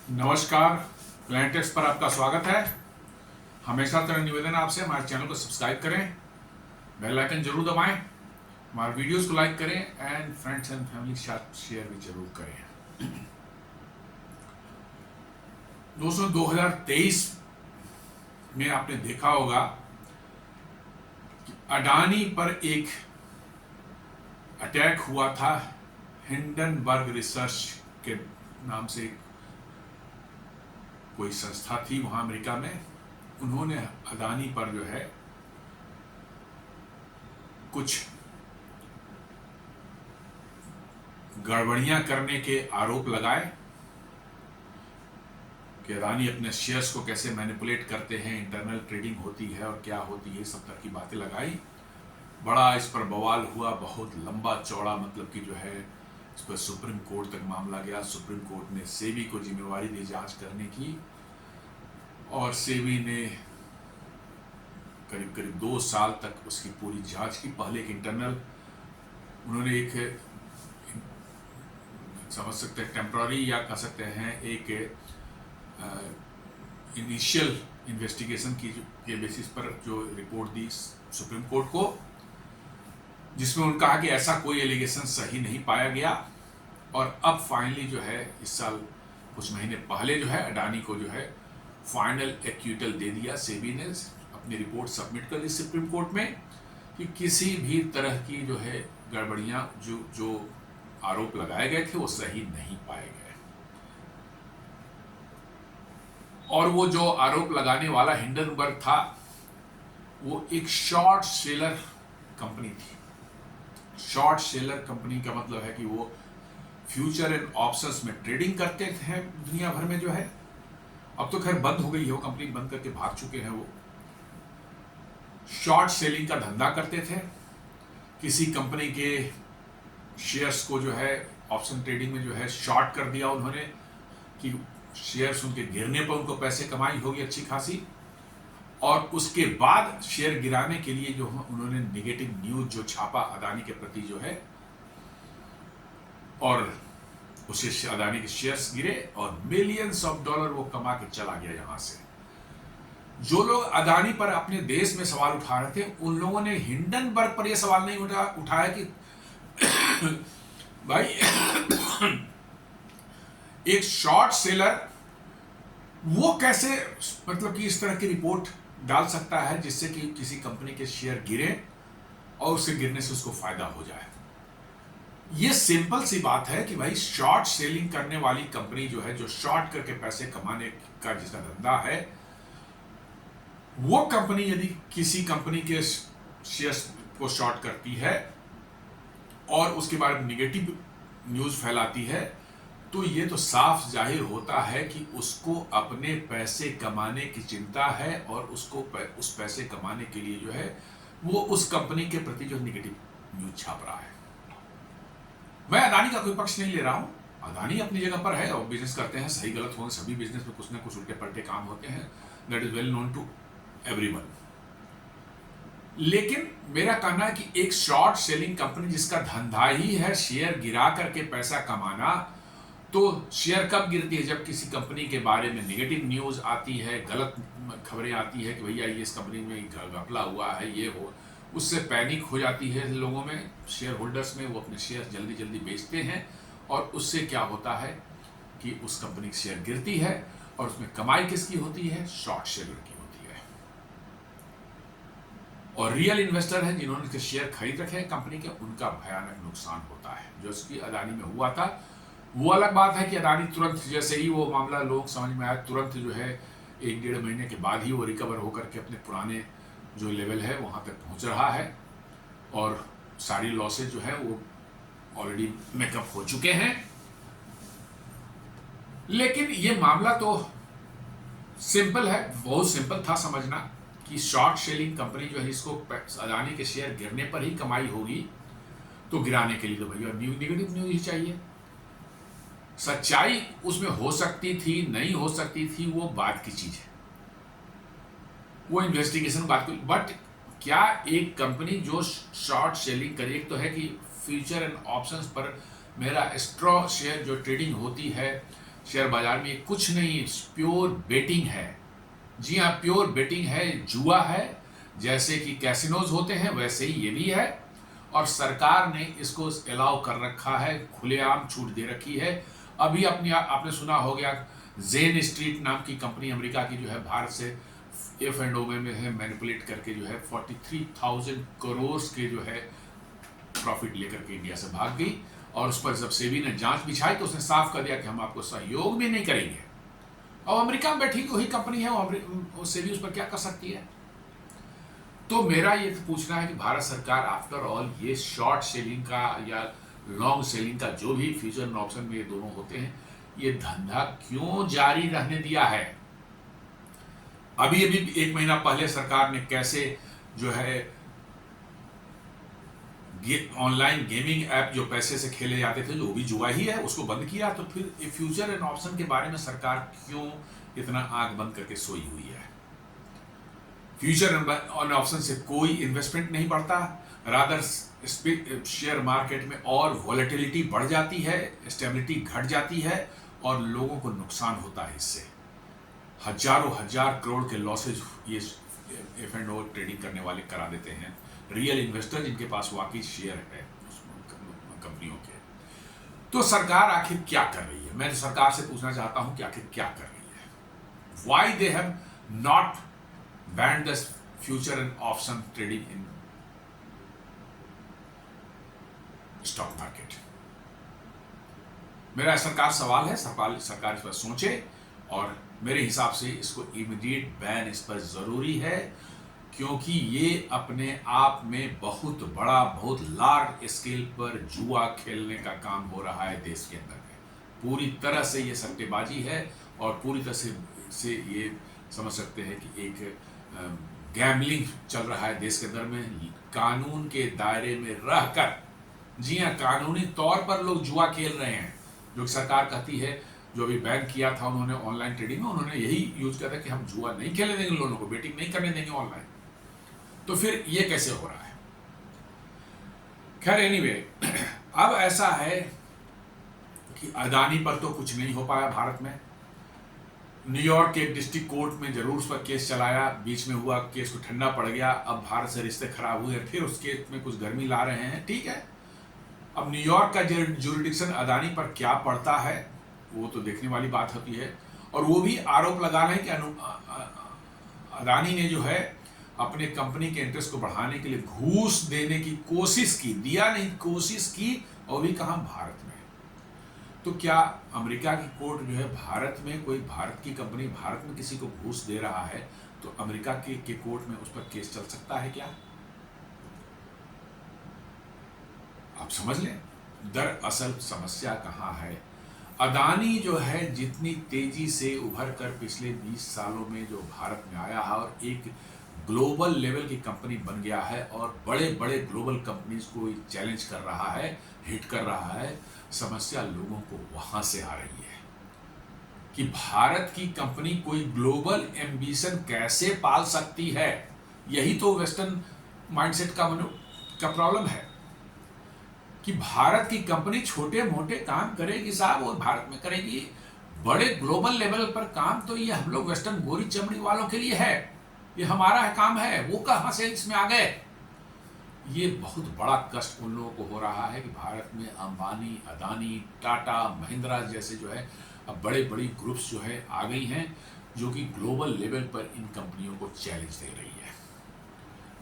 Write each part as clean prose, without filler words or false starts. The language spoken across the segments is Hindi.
नमस्कार। प्लानिटेक्स पर आपका स्वागत है। हमेशा तरह निवेदन आपसे हमारे चैनल को सब्सक्राइब करें, बेल आइकन जरूर दबाएं, हमारे वीडियोस को लाइक करें एंड फ्रेंड्स एंड फैमिली के साथ शेयर भी जरूर करें। दोस्तों, 2023 में आपने देखा होगा कि अडानी पर एक अटैक हुआ था। हिंडनबर्ग रिसर्च के नाम से कोई संस्था थी वहां अमेरिका में। उन्होंने अडानी पर जो है कुछ गड़बड़ियां करने के आरोप लगाए कि अडानी अपने शेयर्स को कैसे मैनिपुलेट करते हैं, इंटरनल ट्रेडिंग होती है और क्या होती है, सब तरह की बातें लगाई। बड़ा इस पर बवाल हुआ, बहुत लंबा चौड़ा, मतलब कि जो है इस पर सुप्रीम कोर्ट तक मामला गया। सुप्रीम कोर्ट ने सेबी को जिम्मेवारी दी जांच करने की और सेबी ने करीब करीब 2 साल तक उसकी पूरी जांच की। पहले एक इंटरनल उन्होंने एक समझ सकते हैं टेम्पररी या कह सकते हैं एक इनिशियल इन्वेस्टिगेशन की के बेसिस पर जो रिपोर्ट दी सुप्रीम कोर्ट को, जिसमें उन्होंने कहा कि ऐसा कोई एलिगेशन सही नहीं पाया गया। और अब फाइनली जो है इस साल कुछ महीने पहले जो है अडानी को जो है फाइनल एक्यूटल दे दिया। सेबी ने अपनी रिपोर्ट सबमिट कर दी सुप्रीम कोर्ट में कि किसी भी तरह की जो है गड़बड़ियां जो आरोप लगाए गए थे वो सही नहीं पाए गए। और वो जो आरोप लगाने वाला हिंडनबर्ग था वो एक शॉर्ट सेलर कंपनी थी। शॉर्ट सेलर कंपनी का मतलब है कि वो फ्यूचर एंड ऑप्शंस में ट्रेडिंग करते थे दुनिया भर में जो है। अब तो खैर बंद हो गई है वो कंपनी, बंद करके भाग चुके हैं। वो शॉर्ट सेलिंग का धंधा करते थे। किसी कंपनी के शेयर्स को जो है ऑप्शन ट्रेडिंग में जो है शॉर्ट कर दिया उन्होंने कि शेयर्स उनके गिरने पर उनको पैसे कमाई होगी अच्छी खासी, और उसके बाद शेयर गिराने के लिए जो उन्होंने नेगेटिव न्यूज जो छापा अडानी के प्रति जो है, और उसे अडानी के शेयर्स गिरे और मिलियंस ऑफ डॉलर वो कमा के चला गया यहां से। जो लोग अडानी पर अपने देश में सवाल उठा रहे थे उन लोगों ने हिंडनबर्ग पर यह सवाल नहीं उठाया कि भाई एक शॉर्ट सेलर वो कैसे, मतलब कि इस तरह की रिपोर्ट डाल सकता है जिससे कि किसी कंपनी के शेयर गिरे और उसके गिरने से उसको फायदा हो जाए। ये सिंपल सी बात है कि भाई शॉर्ट सेलिंग करने वाली कंपनी जो है, जो शॉर्ट करके पैसे कमाने का जिसका धंधा है, वो कंपनी यदि किसी कंपनी के शेयर्स को शॉर्ट करती है और उसके बारे में निगेटिव न्यूज फैलाती है, तो ये तो साफ जाहिर होता है कि उसको अपने पैसे कमाने की चिंता है और उसको उस पैसे कमाने के लिए जो है वो उस कंपनी के प्रति जो निगेटिव न्यूज छाप रहा है। मैं अडानी का कोई पक्ष नहीं ले रहा हूं। अडानी अपनी जगह पर है और बिजनेस करते हैं, सही गलत होंगे, सभी बिजनेस में कुछ ना कुछ उल्टे पलटे काम होते हैं, that is well known to everyone. लेकिन मेरा कहना है कि एक शॉर्ट सेलिंग कंपनी जिसका धंधा ही है शेयर गिरा करके पैसा कमाना, तो शेयर कब गिरती है? जब किसी कंपनी के बारे में नेगेटिव न्यूज आती है, गलत खबरें आती है कि भैया ये इस कंपनी में घपला हुआ है, ये हो, उससे पैनिक हो जाती है लोगों में, शेयर होल्डर्स में। वो अपने शेयर जल्दी जल्दी बेचते हैं और उससे क्या होता है कि उस कंपनी की शेयर गिरती है और उसमें कमाई किसकी होती है? शॉर्ट सेलर की होती है। और रियल इन्वेस्टर हैं जिन्होंने उसके शेयर खरीद रखे हैं कंपनी के, उनका भयानक नुकसान होता है। जो उसकी अडानी में हुआ था वो अलग बात है कि अडानी तुरंत जैसे ही वो मामला लोग समझ में आया, तुरंत जो है 1-1.5 महीने के बाद ही वो रिकवर होकर के अपने पुराने जो लेवल है वहां तक पहुंच रहा है और सारी लॉसेज जो है वो ऑलरेडी मेकअप हो चुके हैं। लेकिन ये मामला तो सिंपल है, बहुत सिंपल था समझना कि शॉर्ट सेलिंग कंपनी जो है इसको अडानी के शेयर गिरने पर ही कमाई होगी, तो गिराने के लिए तो भैया नेगेटिव न्यूज ही चाहिए। सच्चाई उसमें हो सकती थी, नहीं हो सकती थी, वो बात की चीज है, वो इन्वेस्टिगेशन बात को। बट क्या एक कंपनी जो शॉर्ट सेलिंग करे, एक तो है कि फ्यूचर एंड ऑप्शंस पर मेरा स्ट्रॉ शेयर जो ट्रेडिंग होती है शेयर बाजार में ये कुछ नहीं, प्योर बेटिंग है। जी हाँ, प्योर बेटिंग है, जुआ है। जैसे कि कैसीनोज होते हैं वैसे ही ये भी है, और सरकार ने इसको अलाउ कर रखा है, खुलेआम छूट दे रखी है। अभी आपने सुना हो गया, जेन स्ट्रीट नाम की कंपनी अमेरिका की जो है, भारत से एफ एंड ओ में है मैनिपुलेट करके जो है 43,000 करोड़ के जो है प्रॉफिट लेकर के इंडिया से भाग गई। और उस पर जब सेबी ने जांच बिछाई तो उसने साफ कर दिया कि हम आपको सहयोग भी नहीं करेंगे। और अमेरिका में बैठी वही कंपनी है, वो सेबी उस पर क्या कर सकती है? तो मेरा ये पूछना है कि भारत सरकार आफ्टर ऑल ये शॉर्ट सेलिंग का या लॉन्ग सेलिंग का जो भी फ्यूचर एंड ऑप्शन में ये दोनों होते हैं, ये धंधा क्यों जारी रहने दिया है? अभी अभी 1 महीना पहले सरकार ने कैसे जो है ऑनलाइन गेमिंग ऐप जो पैसे से खेले जाते थे, जो भी जुआ ही है, उसको बंद किया। तो फिर फ्यूचर एंड ऑप्शन के बारे में सरकार क्यों इतना आंख बंद करके सोई हुई है? फ्यूचर एंड ऑप्शन से कोई इन्वेस्टमेंट नहीं बढ़ता, रादर शेयर मार्केट में और वॉलेटिलिटी बढ़ जाती है, स्टेबिलिटी घट जाती है और लोगों को नुकसान होता है। इससे हजारों हजार करोड़ के लॉसेज ये एफ एंड ओ ट्रेडिंग करने वाले करा देते हैं, रियल इन्वेस्टर जिनके पास वाकई शेयर है उस कंपनियों के। तो सरकार आखिर क्या कर रही है? मैं सरकार से पूछना चाहता हूं कि आखिर क्या कर रही है। Why they have not band the future and option trading in stock market? मेरा सरकार सवाल है, सरकार इस पर सोचे, और मेरे हिसाब से इसको इमीडिएट बैन इस पर जरूरी है, क्योंकि ये अपने आप में बहुत बड़ा, बहुत लार्ज स्केल पर जुआ खेलने का काम हो रहा है देश के अंदर में। पूरी तरह से ये सट्टेबाजी है और पूरी तरह से ये समझ सकते हैं कि एक गैम्बलिंग चल रहा है देश के अंदर में, कानून के दायरे में रहकर। जी हाँ, कानूनी तौर पर लोग जुआ खेल रहे हैं। जो सरकार कहती है, जो अभी बैन किया था उन्होंने ऑनलाइन ट्रेडिंग में, उन्होंने यही यूज किया था कि हम जुआ नहीं खेलने देंगे लोगों को, बेटिंग नहीं करने देंगे ऑनलाइन। तो फिर ये कैसे हो रहा है? खैर एनीवे, अब ऐसा है कि अदानी पर तो कुछ नहीं हो पाया भारत में। न्यूयॉर्क के डिस्ट्रिक्ट कोर्ट में जरूर उस पर केस चलाया, बीच में हुआ, केस को ठंडा पड़ गया, अब भारत से रिश्ते खराब हुए, फिर उस केस में कुछ गर्मी ला रहे हैं, ठीक है। अब न्यूयॉर्क का जुरिडिक्शन अदानी पर क्या पड़ता है वो तो देखने वाली बात होती है। और वो भी आरोप लगा रहे हैं कि अदानी ने जो है अपने कंपनी के इंटरेस्ट को बढ़ाने के लिए घूस देने की कोशिश की, दिया नहीं, कोशिश की, और भी कहां, भारत में। तो क्या अमेरिका की कोर्ट जो है, भारत में कोई भारत की कंपनी भारत में किसी को घूस दे रहा है तो अमेरिका के कोर्ट में उस पर केस चल सकता है क्या? आप समझ लें दरअसल समस्या कहां है। अदानी जो है जितनी तेजी से उभर कर पिछले 20 सालों में जो भारत में आया है और एक ग्लोबल लेवल की कंपनी बन गया है और बड़े बड़े ग्लोबल कंपनीज को चैलेंज कर रहा है, हिट कर रहा है, समस्या लोगों को वहां से आ रही है कि भारत की कंपनी कोई ग्लोबल एम्बिशन कैसे पाल सकती है। यही तो वेस्टर्न माइंडसेट का प्रॉब्लम है कि भारत की कंपनी छोटे मोटे काम करेगी साहब, और भारत में करेगी, बड़े ग्लोबल लेवल पर काम तो ये हम लोग वेस्टर्न गोरी चमड़ी वालों के लिए है, ये हमारा काम है, वो कहां से इसमें आ गए। ये बहुत बड़ा कष्ट उन लोगों को हो रहा है कि भारत में अंबानी, अदानी, टाटा, महिंद्रा जैसे जो है अब बड़े बड़ी ग्रुप्स जो है आ गई हैं, जो कि ग्लोबल लेवल पर इन कंपनियों को चैलेंज दे रही है।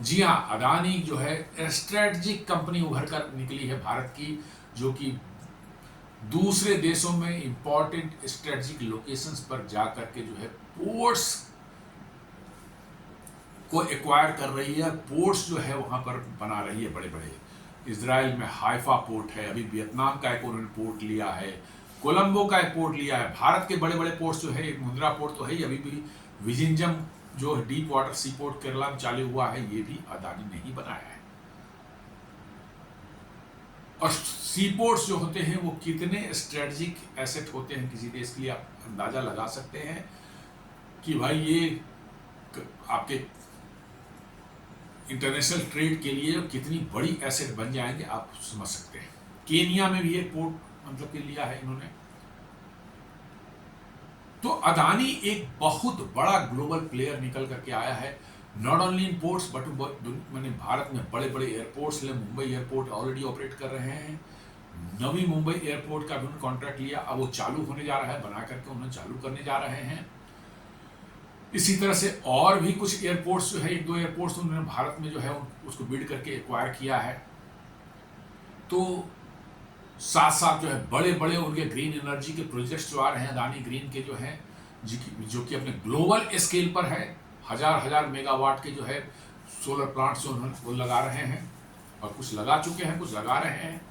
जी हाँ, अदानी जो है स्ट्रेटजिक कंपनी उभर कर निकली है भारत की, जो कि दूसरे देशों में इंपॉर्टेंट स्ट्रेटजिक लोकेशंस पर जाकर के जो है पोर्ट्स को एक्वायर कर रही है, पोर्ट्स जो है वहां पर बना रही है बड़े बड़े। इजराइल में हाइफा पोर्ट है, अभी वियतनाम का एक उन्होंने पोर्ट लिया है, कोलंबो का एक पोर्ट लिया है। भारत के बड़े बड़े पोर्ट्स जो है, एक मुंद्रा पोर्ट तो है ही, अभी भी विजिंजम जो डीप वाटर सी पोर्ट केरला में चालू हुआ है, ये भी अदानी ने ही बनाया है। और सी पोर्ट्स जो होते हैं वो कितने स्ट्रेटजिक एसेट होते हैं किसी देश के लिए, आप अंदाजा लगा सकते हैं कि भाई ये आपके इंटरनेशनल ट्रेड के लिए कितनी बड़ी एसेट बन जाएंगे, आप समझ सकते हैं। केनिया में भी एक पोर्ट मतलब के लिया है इन्होंने। तो अदानी एक बहुत बड़ा ग्लोबल प्लेयर निकल करके आया है, not only in ports but मैंने भारत में बड़े बड़े एयरपोर्ट्स ले, मुंबई एयरपोर्ट ऑलरेडी ऑपरेट कर रहे हैं, नवी मुंबई एयरपोर्ट का भी उन्होंने कॉन्ट्रैक्ट लिया, अब वो चालू होने जा रहा है, बना करके उन्होंने चालू करने जा रहे हैं। इसी तरह से और भी कुछ एयरपोर्ट्स जो है, एक दो एयरपोर्ट्स उन्होंने भारत में जो है उसको बिल्ड करके एक्वायर किया है। तो साथ साथ जो है बड़े बड़े उनके ग्रीन एनर्जी के प्रोजेक्ट्स जो आ रहे हैं, अदानी ग्रीन के जो हैं, जो कि अपने ग्लोबल स्केल पर है, हजार हजार मेगावाट के जो है सोलर प्लांट्स जो उन्होंने वो लगा रहे हैं, और कुछ लगा चुके हैं, कुछ लगा रहे हैं।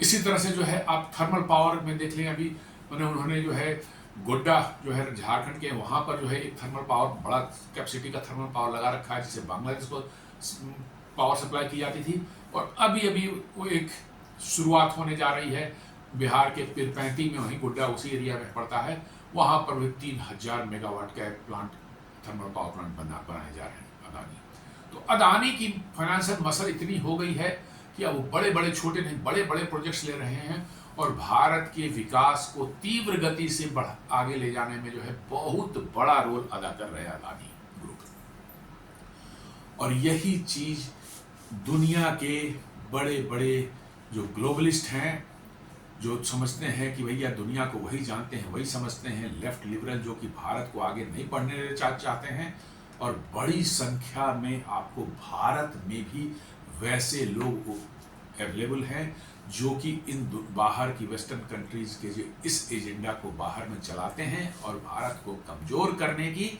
इसी तरह से जो है आप थर्मल पावर में देख लें, अभी उन्होंने जो है गोड्डा जो है झारखंड के, वहां पर जो है एक थर्मल पावर, बड़ा कैपेसिटी का थर्मल पावर लगा रखा है, जिससे बांग्लादेश को पावर सप्लाई की जाती थी। और अभी अभी वो एक शुरुआत होने जा रही है बिहार के पीरपैंती में, वहीं गोड्डा उसी एरिया में पड़ता है, वहां पर भी 3000 मेगावाट का प्लांट, थर्मल पावर प्लांट बनाए जा रहे हैं अदानी। तो अदानी की फाइनेंशियल मसल इतनी हो गई है कि अब वो बड़े बड़े, छोटे नहीं, बड़े बड़े प्रोजेक्ट्स ले रहे हैं, और भारत के विकास को तीव्र गति से आगे ले जाने में जो है बहुत बड़ा रोल अदा कर रहे हैं अदानी ग्रुप। और यही चीज दुनिया के बड़े बड़े जो ग्लोबलिस्ट हैं, जो समझते हैं कि भैया दुनिया को वही जानते हैं, वही समझते हैं, लेफ्ट लिबरल, जो कि भारत को आगे नहीं बढ़ने चाहते हैं, और बड़ी संख्या में आपको भारत में भी वैसे लोग अवेलेबल हैं जो कि इन बाहर की वेस्टर्न कंट्रीज के जो इस एजेंडा को बाहर में चलाते हैं, और भारत को कमजोर करने की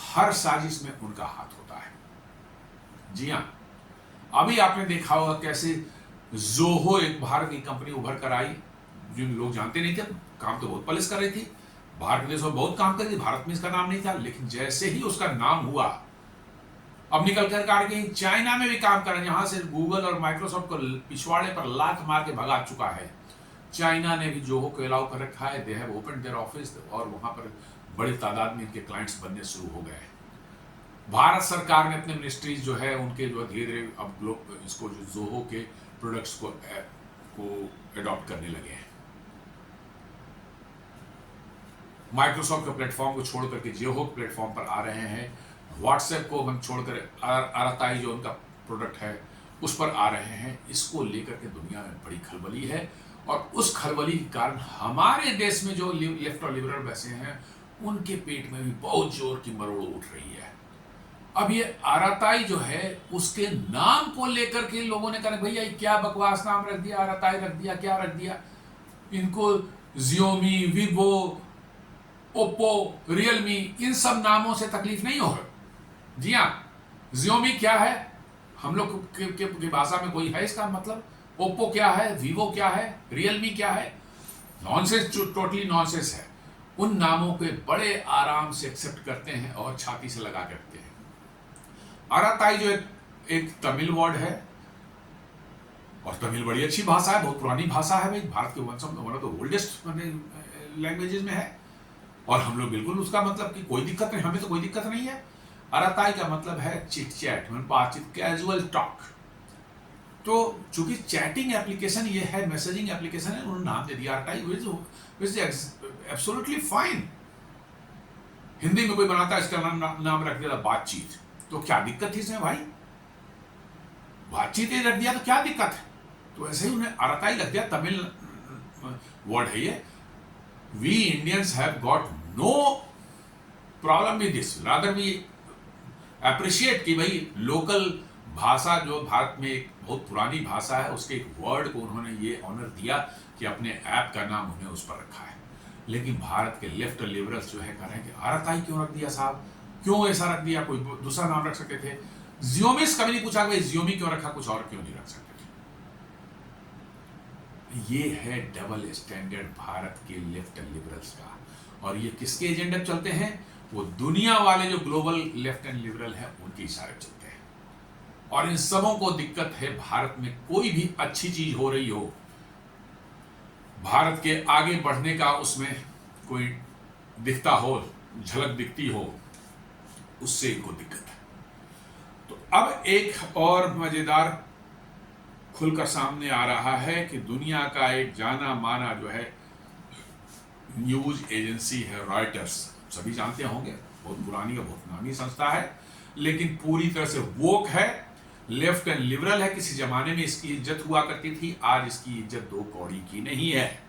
हर साजिश में उनका हाथ होता है। जी हाँ, अभी आपने देखा होगा कैसे जोहो एक भारत की कंपनी उभर कर आई, जिन लोग जानते नहीं थे, काम तो बहुत पलिस कर रही थी, बाहर के देशों में बहुत काम कर रही थी, भारत में इसका नाम नहीं था, लेकिन जैसे ही उसका नाम हुआ, अब निकल कर आ गई चाइना में भी काम कर रहे हैं, जहां से गूगल और माइक्रोसॉफ्ट को पिछवाड़े पर लात मार के भगा चुका है। चाइना ने भी जोहो को अलाउ कर रखा है, they have open their office, और वहां पर बड़ी तादाद में इनके क्लाइंट्स बनने शुरू हो गए हैं। भारत सरकार ने अपने मिनिस्ट्रीज जो है उनके जो धीरे धीरे अब इसको जो जोहो के प्रोडक्ट्स को एडॉप्ट करने लगे हैं। माइक्रोसॉफ्ट के प्लेटफॉर्म को छोड़ करके जोहो प्लेटफॉर्म पर आ रहे हैं, व्हाट्सएप को हम छोड़कर आरताई जो उनका प्रोडक्ट है उस पर आ रहे हैं। इसको लेकर के दुनिया में बड़ी खलबली है, और उस खलबली के कारण हमारे देश में जो लेफ्ट और लिबरल वैसे हैं उनके पेट में भी बहुत जोर की मरोड़ उठ रही है। अब ये आरताई जो है उसके नाम को लेकर के लोगों ने कहा भैया क्या बकवास नाम रख दिया, आरताई रख दिया, क्या रख दिया, इनको जियोमी, विवो, ओप्पो, रियलमी, इन सब नामों से तकलीफ नहीं हो। जी हाँ, जियोमी क्या है, हम लोग की भाषा में कोई है इसका मतलब, ओप्पो क्या है, वीवो क्या है, रियलमी क्या है, नॉनसेंस, टोटली नॉनसेंस है। उन नामों के बड़े आराम से एक्सेप्ट करते हैं और छाती से लगा करते हैं। आराताई जो एक तमिल वर्ड है, और तमिल बड़ी अच्छी भाषा है, बहुत पुरानी भाषा है भाई, भारत के one of the oldest languages में है, और हम लोग बिल्कुल उसका मतलब कि कोई दिक्कत नहीं, हमें तो कोई दिक्कत नहीं है। आराताई का मतलब है चिट चैट, बातचीत, कैजुअल टॉक। तो चूंकि चैटिंग एप्लीकेशन ये है, मैसेजिंग एप्लीकेशन है, उन्होंने नाम दे दिया Arattai, which is absolutely fine. Hindi में कोई बनाता है इसका नाम रख दिया बातचीत, तो क्या दिक्कत थी इसमें भाई, बातचीत ही रख दिया तो क्या दिक्कत है। तो ऐसे ही उन्हें आराताई रख दिया, तमिल वर्ड है ये। We Indians have got no problem with this, rather we appreciate कि भाई लोकल भाषा जो भारत में एक बहुत पुरानी भाषा है, उसके एक वर्ड को उन्होंने ये ऑनर दिया कि अपने ऐप का नाम उन्हें उस पर रखा है। लेकिन भारत के लेफ्ट लिबरल्स जो है कह रहे हैं कि आराताई क्यों रख दिया साहब, क्यों ऐसा रख दिया, कोई दूसरा नाम रख सकते थे। जियोमी से कभी नहीं पूछा भाई जियोमी क्यों रखा, कुछ और क्यों नहीं रख सकते थे। ये है डबल स्टैंडर्ड भारत के लेफ्ट लिबरल्स का, और ये किसके एजेंडे पर चलते हैं, वो दुनिया वाले जो ग्लोबल लेफ्ट एंड लिबरल है उनके इशारे चलते हैं। और इन सबों को दिक्कत है, भारत में कोई भी अच्छी चीज हो रही हो, भारत के आगे बढ़ने का उसमें कोई दिखता हो, झलक दिखती हो, उससे इनको दिक्कत है। तो अब एक और मजेदार खुलकर सामने आ रहा है कि दुनिया का एक जाना माना जो है न्यूज एजेंसी है रॉयटर्स, सभी जानते होंगे, बहुत पुरानी और बहुत नामी संस्था है, लेकिन पूरी तरह से वोक है, लेफ्ट एंड लिबरल है। किसी जमाने में इसकी इज्जत हुआ करती थी, आज इसकी इज्जत दो कौड़ी की नहीं है।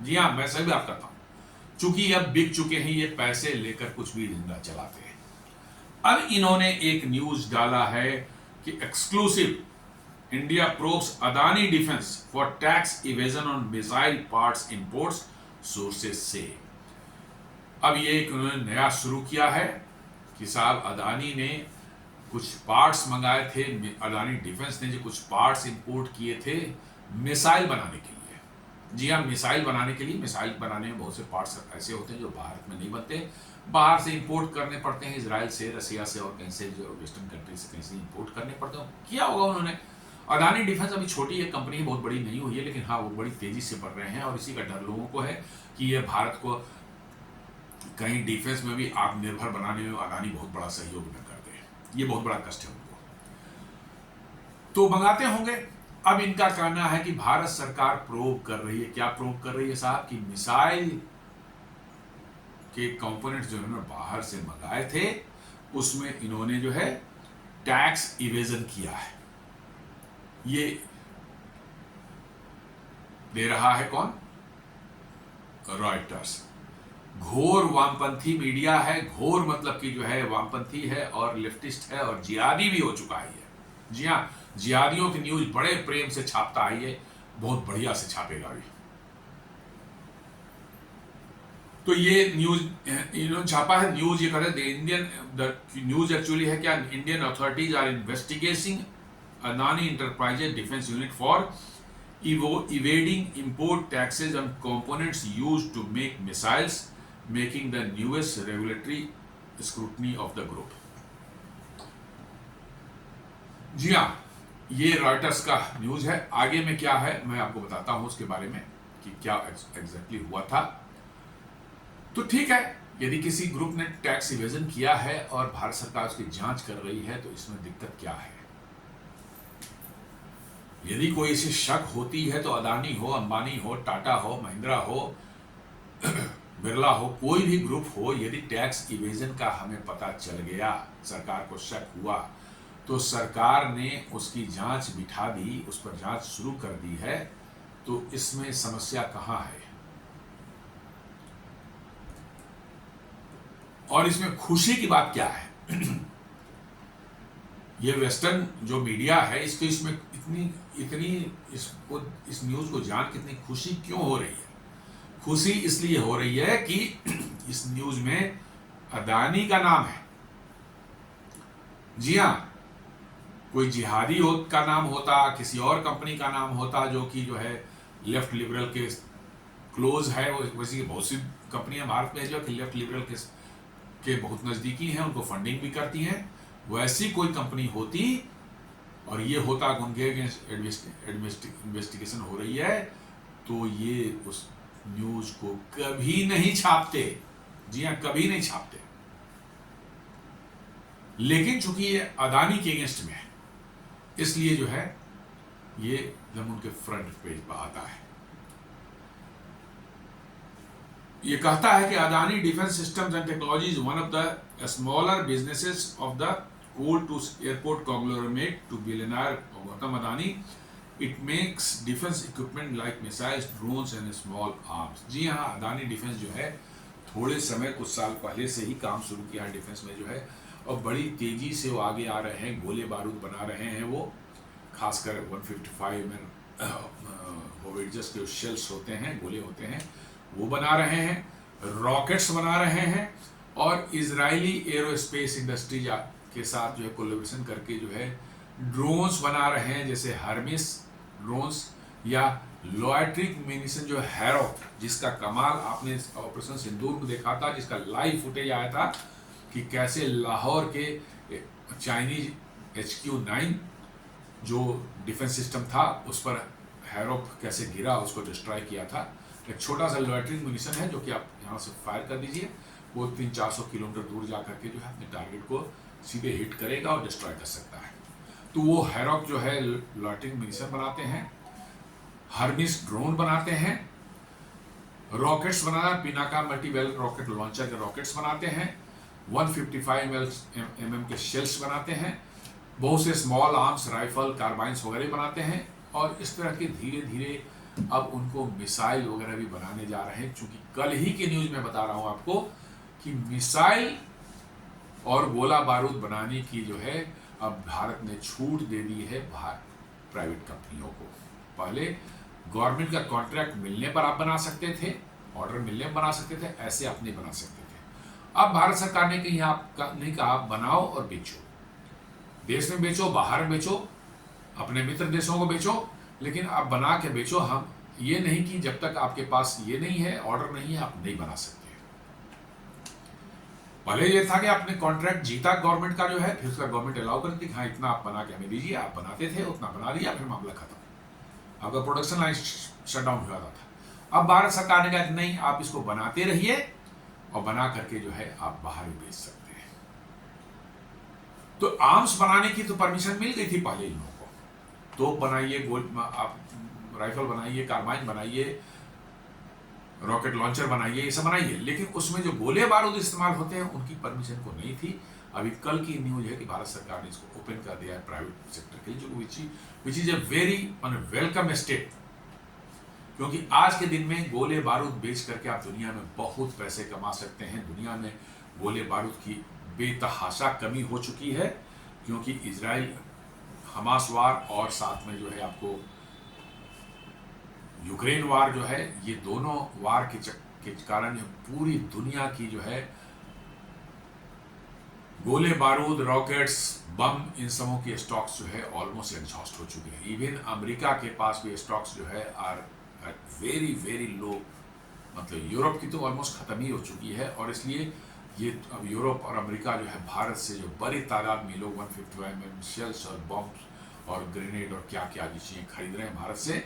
जी हाँ, मैं सही बात करता हूं, चूंकि अब बिक चुके हैं ये, पैसे लेकर कुछ भी जिंदा चलाते हैं। अब इन्होंने एक न्यूज डाला है कि exclusive, India probes Adani defence for tax evasion on missile parts imports sources से। अब ये एक उन्होंने नया शुरू किया है कि साहब अदानी ने कुछ पार्ट्स मंगाए थे, अदानी डिफेंस ने जो कुछ पार्ट्स इंपोर्ट किए थे मिसाइल बनाने के लिए। जी हाँ, मिसाइल बनाने के लिए। मिसाइल बनाने में बहुत से पार्ट्स ऐसे होते हैं जो भारत में नहीं बनते, बाहर से इंपोर्ट करने पड़ते हैं, इजराइल से, रसिया से और कहीं से, जो वेस्टर्न कंट्री से कहीं से इंपोर्ट करने पड़ते हैं। किया होगा उन्होंने। अदानी डिफेंस अभी छोटी एक कंपनी, बहुत बड़ी नहीं हुई है, लेकिन हाँ वो बड़ी तेजी से बढ़ रहे हैं और इसी का डर लोगों को है कि ये भारत को कहीं डिफेंस में भी आत्मनिर्भर बनाने में अदानी बहुत बड़ा सहयोग न कर दे। ये बहुत बड़ा कष्ट है उनको, तो मंगाते होंगे। अब इनका कहना है कि भारत सरकार प्रोब कर रही है। क्या प्रोब कर रही है साहब? कि मिसाइल के कंपोनेंट्स जो इन्होंने बाहर से मंगाए थे उसमें इन्होंने जो है टैक्स इवेजन किया है। ये दे रहा है कौन? रॉयटर्स। घोर वामपंथी मीडिया है। घोर मतलब कि जो है वामपंथी है और लेफ्टिस्ट है और जिहादी भी हो चुका है ये। जी हाँ, जिहादियों की न्यूज बड़े प्रेम से छापता है ये, बहुत बढ़िया से छापेगा भी। तो ये न्यूज इन्होंने छापा है। न्यूज ये कहते हैं द न्यूज एक्चुअली है क्या? Indian authorities are investigating Adani Enterprises defence unit for evading import taxes on components used to make missiles, making the newest regulatory scrutiny of the group. जी हाँ, ये रॉयटर्स का न्यूज है। आगे में क्या है मैं आपको बताता हूं उसके बारे में कि क्या एग्जैक्टली हुआ था। तो ठीक है, यदि किसी ग्रुप ने टैक्स इवेजन किया है और भारत सरकार उसकी जांच कर रही है तो इसमें दिक्कत क्या है? यदि कोई इसे शक होती है तो अदानी हो, अंबानी हो, टाटा हो, महिंद्रा हो, बिरला हो, कोई भी ग्रुप हो, यदि टैक्स इवेजन का हमें पता चल गया, सरकार को शक हुआ, तो सरकार ने उसकी जांच बिठा दी, उस पर जांच शुरू कर दी है, तो इसमें समस्या कहां है? और इसमें खुशी की बात क्या है? ये वेस्टर्न जो मीडिया है इसको इसमें इस न्यूज को जान कितनी खुशी क्यों हो रही है? खुशी इसलिए हो रही है कि इस न्यूज में अदानी का नाम है। जी हाँ, कोई जिहादी का नाम होता, किसी और कंपनी का नाम होता जो कि जो है लेफ्ट लिबरल के क्लोज है, वैसी बहुत सी कंपनियां भारत में जो कि लेफ्ट लिबरल के बहुत नजदीकी हैं, उनको फंडिंग भी करती हैं, वैसी कोई कंपनी होती और ये होता गुनगे अगेंस्ट इन्वेस्टिगेशन हो रही है, तो ये उस न्यूज को कभी नहीं छापते। जी हाँ, कभी नहीं छापते। लेकिन चूंकि ये अदानी के अगेंस्ट में है, इसलिए जो है ये जब उनके फ्रंट पेज पर आता है। ये कहता है कि Adani defence systems and technology is one of the smaller businesses of the coal to airport conglomerate to billionaire Gautam Adani. It makes defense equipment like missiles, drones and small arms. जी हाँ, अदानी डिफेंस जो है थोड़े समय कुछ साल पहले से ही काम शुरू किया है डिफेंस में जो है, और बड़ी तेजी से वो आगे आ रहे हैं। गोले बारूद बना रहे हैं वो, खासकर 155 में होविट्जर्स के शेल्स होते हैं, गोले होते हैं, वो बना रहे हैं, रॉकेट्स बना रहे हैं, और इजरायली एरोस्पेस इंडस्ट्री के साथ जो है कोलैबोरेशन करके जो है ड्रोन्स बना रहे हैं, जैसे हर्मिस ड्रोन्स या लॉयट्रिक म्यूनिशन जो हैरोक, जिसका कमाल आपने ऑपरेशन सिंदूर में देखा था, जिसका लाइव फुटेज आया था कि कैसे लाहौर के चाइनीज HQ-9 जो डिफेंस सिस्टम था उस पर हैरोक कैसे गिरा, उसको डिस्ट्रॉय किया था। एक छोटा सा लॉयट्रिक म्यूनिशन है जो कि आप यहाँ से फायर कर दीजिए, वो 300-400 किलोमीटर दूर जा करके जो है अपने टारगेट को सीधे हिट करेगा और डिस्ट्रॉय कर सकता है। तो वो हैरोक जो है लॉयट्रिक म्यूनिशन बनाते हैं, हर्मिस ड्रोन बनाते हैं, रॉकेट्स बनाना, पिनाका मल्टीवेल रॉकेट लॉन्चर के रॉकेट्स बनाते हैं, 155 mm के शेल्स बनाते हैं, बहुत से स्मॉल आर्म्स राइफल कार्बाइंस वगैरह बनाते हैं, और इस तरह के धीरे धीरे अब उनको मिसाइल वगैरह भी बनाने जा रहे हैं। क्योंकि कल ही के न्यूज में बता रहा हूं आपको कि मिसाइल और गोला बारूद बनाने की जो है अब भारत ने छूट दे दी है प्राइवेट कंपनियों को। पहले गवर्नमेंट का कॉन्ट्रैक्ट मिलने पर आप बना सकते थे, ऑर्डर मिलने पर बना सकते थे, ऐसे आप नहीं बना सकते थे। अब भारत सरकार ने कहीं नहीं कहा बनाओ और बेचो, देश में बेचो, बाहर बेचो, अपने मित्र देशों को बेचो, लेकिन आप बना के बेचो। हम ये नहीं कि जब तक आपके पास ये नहीं है, ऑर्डर नहीं है, आप नहीं बना सकते। पहले ये था कि आपने कॉन्ट्रैक्ट जीता गवर्नमेंट का जो है, फिर उसका गवर्नमेंट अलाउ करती हाँ इतना आप बना के हमें दीजिए, आप बनाते थे उतना बना दिया, फिर मामला खत्म, आपका प्रोडक्शन लाइन शट डाउन हो जाता था। अब भारत सरकार ने कहा कि नहीं, आप इसको बनाते रहिए और बना करके जो है आप बाहर भी बेच सकते हैं। तो आर्म्स बनाने की तो परमिशन मिल गई थी पहले इन लोगों को, तोप बनाइए, आप राइफल बनाइए, कार्बाइन बनाइए, रॉकेट लॉन्चर बनाइए, ये सब बनाइए, लेकिन उसमें जो गोले बारूद इस्तेमाल होते हैं उनकी परमिशन को नहीं थी। अभी कल की न्यूज है कि भारत सरकार ने इसको ओपन कर दिया है प्राइवेट सेक्टर के लिए, जो which is a very welcome step. क्योंकि आज के दिन में गोले बारूद बेच करके आप दुनिया में बहुत पैसे कमा सकते हैं। दुनिया में गोले बारूद की बेतहाशा कमी हो चुकी है, क्योंकि इजराइल हमास वार और साथ में जो है आपको यूक्रेन वार जो है, ये दोनों वार के कारण पूरी दुनिया की जो है गोले बारूद, रॉकेट्स, बम, इन सबों के स्टॉक्स जो है ऑलमोस्ट एग्जॉस्ट हो चुके हैं। इवन अमेरिका के पास भी स्टॉक्स जो है आर वेरी वेरी लो, मतलब यूरोप की तो ऑलमोस्ट खत्म ही हो चुकी है। और इसलिए ये अब यूरोप और अमेरिका जो है भारत से जो बड़ी तादाद में लोग 155 mm शेल्स और बम्ब और ग्रेनेड और क्या क्या चीजें खरीद रहे हैं भारत से,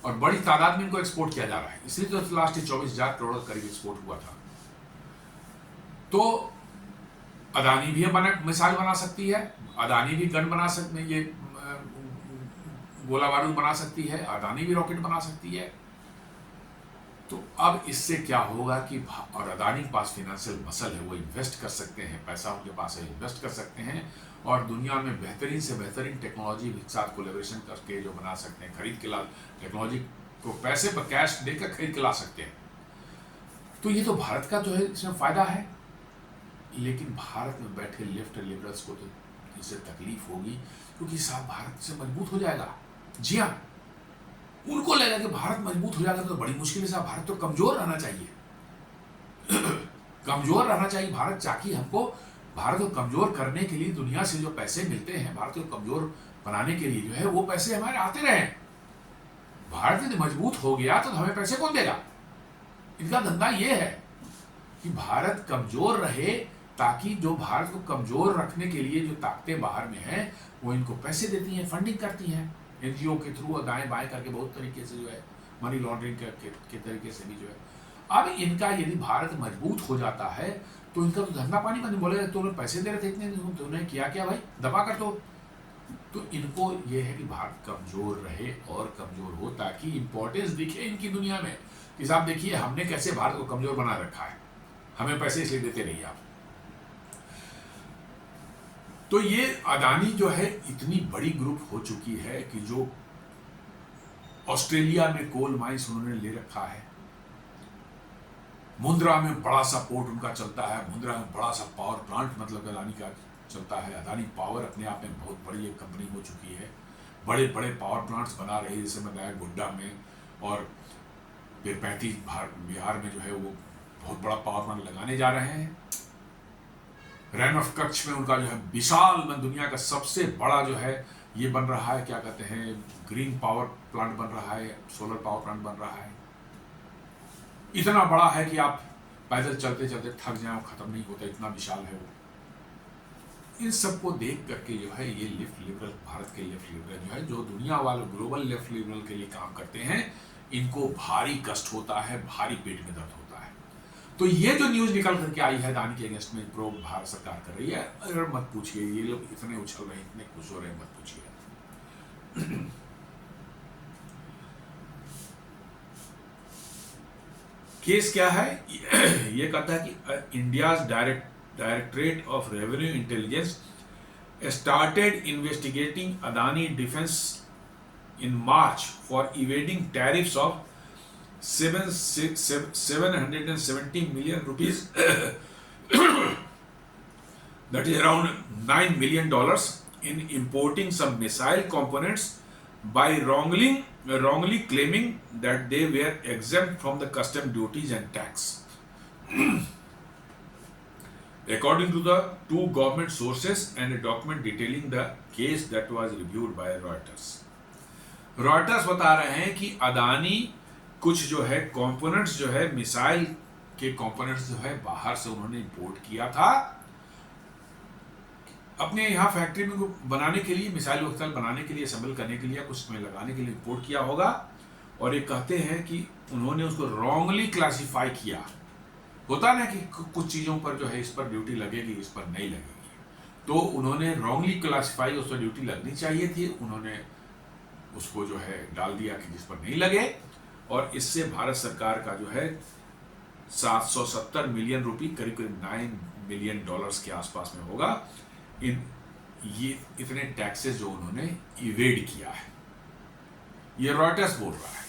और बड़ी तादाद में इनको एक्सपोर्ट किया जा रहा है। इसलिए तो लास्ट 24,000 करोड़ करीब एक्सपोर्ट हुआ था। तो अदानी भी मिसाइल बना सकती है, अदानी भी गन बना सकती है, ये गोला बारूद बना सकती है, अदानी भी रॉकेट बना सकती है। तो अब इससे क्या होगा कि और अदानी के पास फाइनेंशियल मसल है, वो इन्वेस्ट कर सकते हैं, पैसा उनके पास है, इन्वेस्ट कर सकते हैं और दुनिया में बेहतरीन से बेहतरीन टेक्नोलॉजी के साथ कोलैबोरेशन करके जो बना सकते हैं, खरीद के ला टेक्नोलॉजी को पैसे पर कैश देकर खरीद के ला सकते हैं। तो ये तो भारत का जो है इसमें फायदा है, लेकिन भारत में बैठे लेफ्ट लिबरल्स को तो इससे तकलीफ होगी, क्योंकि साहब भारत से मजबूत हो जाएगा। जी हाँ, उनको लगेगा कि भारत मजबूत हो जाएगा तो बड़ी मुश्किल है, साहब भारत तो कमजोर रहना चाहिए कमजोर रहना चाहिए भारत, ताकि हमको भारत को कमजोर करने के लिए दुनिया से जो पैसे मिलते हैं, भारत को कमजोर बनाने के लिए जो है वो पैसे हमारे आते रहे। भारत यदि मजबूत हो गया तो हमें पैसे कौन देगा? इनका धंधा ये है कि भारत कमजोर रहे, ताकि जो भारत को कमजोर रखने के लिए जो ताकतें बाहर में हैं वो इनको पैसे देती हैं, फंडिंग करती हैं, एनजीओ के थ्रू दाएं बाएं करके बहुत तरीके से जो है मनी लॉन्ड्रिंग के तरीके से भी जो है। अब इनका यदि भारत मजबूत हो जाता है तो इनका तो धंधा पानी बंद, बोले तो पैसे दे रहे थे इतने, तुमने किया क्या भाई, दबा कर दो। तो इनको ये है कि भारत कमजोर रहे और कमजोर हो, ताकि इंपॉर्टेंस दिखे इनकी दुनिया में कि साहब देखिए हमने कैसे भारत को कमजोर बना रखा है, हमें पैसे इसलिए देते रहिए आप। तो ये अदानी जो है इतनी बड़ी ग्रुप हो चुकी है कि जो ऑस्ट्रेलिया में कोल माइंस उन्होंने ले रखा है, मुंद्रा में बड़ा सा पोर्ट उनका चलता है, मुंद्रा में बड़ा सा पावर प्लांट मतलब अदानी का चलता है। अदानी पावर अपने आप में बहुत बड़ी एक कंपनी हो चुकी है, बड़े बड़े पावर प्लांट्स बना रही है, जैसे बताया गोड्डा में, और फिर 35 बिहार में जो है वो बहुत बड़ा पावर प्लांट लगाने जा रहे हैं। रैन ऑफ कच्छ में उनका जो है विशाल दुनिया का सबसे बड़ा जो है ये बन रहा है, क्या कहते हैं, ग्रीन पावर प्लांट बन रहा है, सोलर पावर प्लांट बन रहा है। इतना बड़ा है कि आप पैदल चलते चलते थक जाएं, खत्म नहीं होता, इतना विशाल है वो। इन सबको देख करके जो है ये लेफ्ट लिबरल, भारत के लेफ्ट लिबरल जो है, जो दुनिया वाले ग्लोबल लेफ्ट लिबरल के लिए काम करते हैं, इनको भारी कष्ट होता है, भारी पेट में दर्द होता है। तो ये जो न्यूज निकल करके आई है अदानी के अगेंस्ट में, प्रो भारत सरकार कर रही है, अगर मत पूछिए, ये लोग इतने उछल रहे हैं, इतने खुश हो रहे हैं, मत पूछिए। केस क्या है? ये कहता है कि India's directorate of revenue intelligence started investigating Adani Defense in March for evading tariffs of 770 million rupees, that is around $9 million, in importing some missile components by wrongly claiming that they were exempt from the custom duties and tax. According to the two government sources and a document detailing the case that was reviewed by Reuters. Reuters बता रहे हैं कि अदानी कुछ जो है कंपोनेंट्स जो है मिसाइल के कंपोनेंट्स जो है बाहर से उन्होंने इंपोर्ट किया था अपने यहाँ फैक्ट्री में बनाने के लिए, मिसाइल वगैरह बनाने के लिए, असेंबल करने के लिए, कुछ में लगाने के लिए इंपोर्ट किया होगा। और ये कहते हैं कि उन्होंने उसको रॉन्गली क्लासिफाई किया। होता ना कि कुछ चीज़ों पर जो है इस पर ड्यूटी लगेगी, इस पर नहीं लगेगी, तो उन्होंने रॉन्गली क्लासिफाई, उस पर ड्यूटी लगनी चाहिए थी, उन्होंने उसको जो है डाल दिया कि जिस पर नहीं लगे। और इससे भारत सरकार का जो है 770 मिलियन रुपये, करीब करीब $9 मिलियन के आसपास में होगा, ये इतने टैक्सेस जो उन्होंने इवेड किया है। ये रॉयटर्स बोल रहा है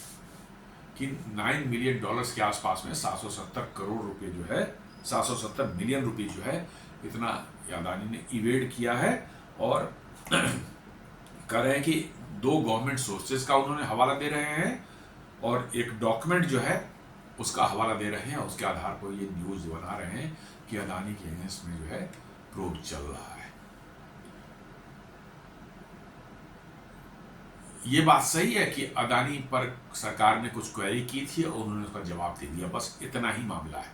कि $9 मिलियन के आसपास में 770 करोड़ रुपए जो है, 770 मिलियन रुपए जो है, इतना अदानी ने इवेड किया है। और कह रहे हैं कि दो गवर्नमेंट सोर्सेज का उन्होंने हवाला दे रहे हैं और एक डॉक्यूमेंट जो है उसका हवाला दे रहे हैं। उसके आधार पर ये न्यूज बना रहे हैं कि अदानी के अगेंस्ट में जो है प्रोब चल रहा है। ये बात सही है कि अदानी पर सरकार ने कुछ क्वेरी की थी और उन्होंने उसका जवाब दे दिया, बस इतना ही मामला है।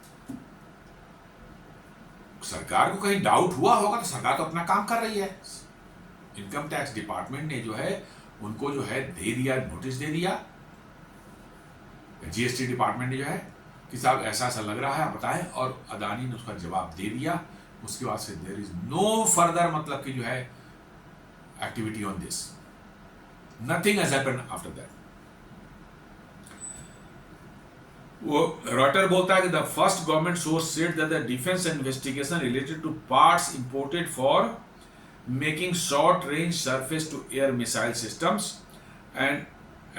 सरकार को कहीं डाउट हुआ होगा तो सरकार तो अपना काम कर रही है। इनकम टैक्स डिपार्टमेंट ने जो है उनको जो है दे दिया, नोटिस दे दिया, जीएसटी डिपार्टमेंट ने जो है कि साहब ऐसा ऐसा लग रहा है, बताएं, और अदानी ने उसका जवाब दे दिया। उसके बाद से देयर इज नो फर्दर, मतलब कि जो है activity on this, nothing has happened after that. वो रॉयटर बोलता है कि the first government source said that the defence investigation related to parts imported for making short range surface to air missile systems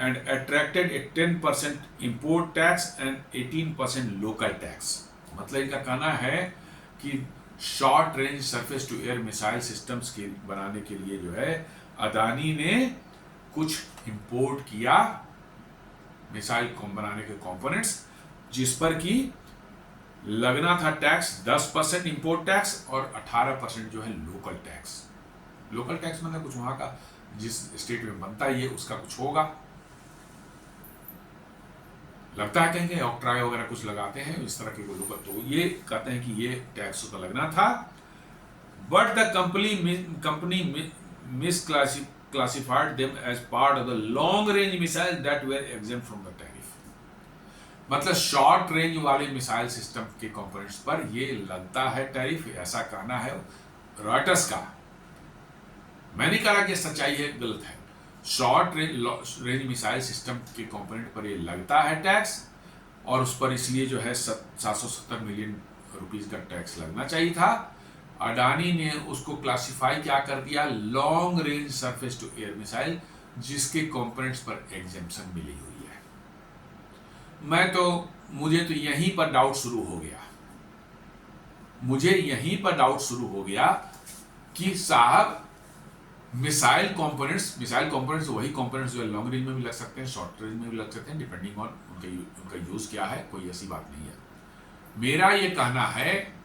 and attracted a 10% import tax and 18% local tax। मतलब इनका कहना है कि short range surface to air missile systems के बनाने के लिए जो है अदानी ने कुछ इंपोर्ट किया मिसाइल बनाने के कंपोनेंट्स, जिस पर कि लगना था टैक्स 10% इंपोर्ट टैक्स और 18% जो है लोकल टैक्स। लोकल टैक्स मतलब कुछ वहां का जिस स्टेट में बनता है ये उसका कुछ होगा, लगता है कहीं ऑक्ट्राय वगैरह कुछ लगाते हैं इस तरह के लोग, तो ये कहते हैं कि ये टैक्स का लगना था। But the company misclassified them as part of the long range missiles that were exempt from the tariff। मतलब शॉर्ट रेंज वाले मिसाइल सिस्टम के कंपोनेंट्स पर ये लगता है टैरिफ, ऐसा कहना है रॉयटर्स का। मैंने कहा कि सच्चाई है, गलत है। शॉर्ट रेंज मिसाइल सिस्टम के कंपोनेंट पर ये लगता है टैक्स, और उस पर इसलिए जो है 770 मिलियन रुपीस का टैक्स लगना चाहिए था। अडानी ने उसको क्लासिफाई क्या कर दिया, long range surface to air missile, जिसके कंपोनेंट्स पर एग्जेम्पशन मिली हुई है। मुझे तो यहीं पर डाउट शुरू हो गया कि साहब मिसाइल कंपोनेंट्स वही कंपोनेंट्स जो है लॉन्ग रेंज में भी लग सकते हैं, शॉर्ट रेंज में भी लग सकते हैं, डिपेंडिंग ऑन उनका यूज क्या है, कोई ऐसी बात नहीं है। मेरा ये कहना है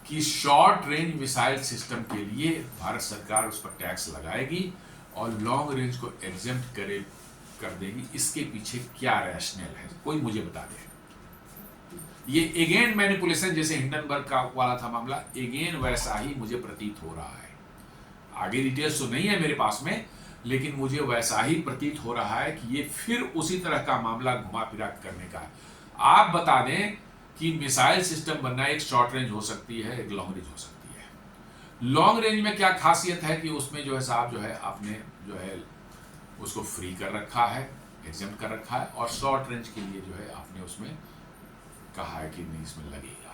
कि शॉर्ट रेंज मिसाइल सिस्टम के लिए भारत सरकार उस पर टैक्स लगाएगी और लॉन्ग रेंज को एग्जेम्प्ट कर देगी। इसके पीछे क्या रैशनल है, कोई मुझे बता दे। ये एगेन मैनिपुलेशन, जैसे हिंडनबर्ग का वाला था मामला, एगेन वैसा ही मुझे प्रतीत हो रहा है। आगे डिटेल्स तो नहीं है मेरे पास में, लेकिन मुझे वैसा ही प्रतीत हो रहा है कि ये फिर उसी तरह का मामला घुमा फिरा करने का है। आप बता दें कि मिसाइल सिस्टम बनना एक शॉर्ट रेंज हो सकती है, एक लॉन्ग रेंज हो सकती है। लॉन्ग रेंज में क्या खासियत है कि उसमें जो है साहब जो है आपने जो है उसको फ्री कर रखा है, एग्जेम्प्ट कर रखा है, और शॉर्ट रेंज के लिए जो है आपने उसमें कहा है कि नहीं इसमें लगेगा।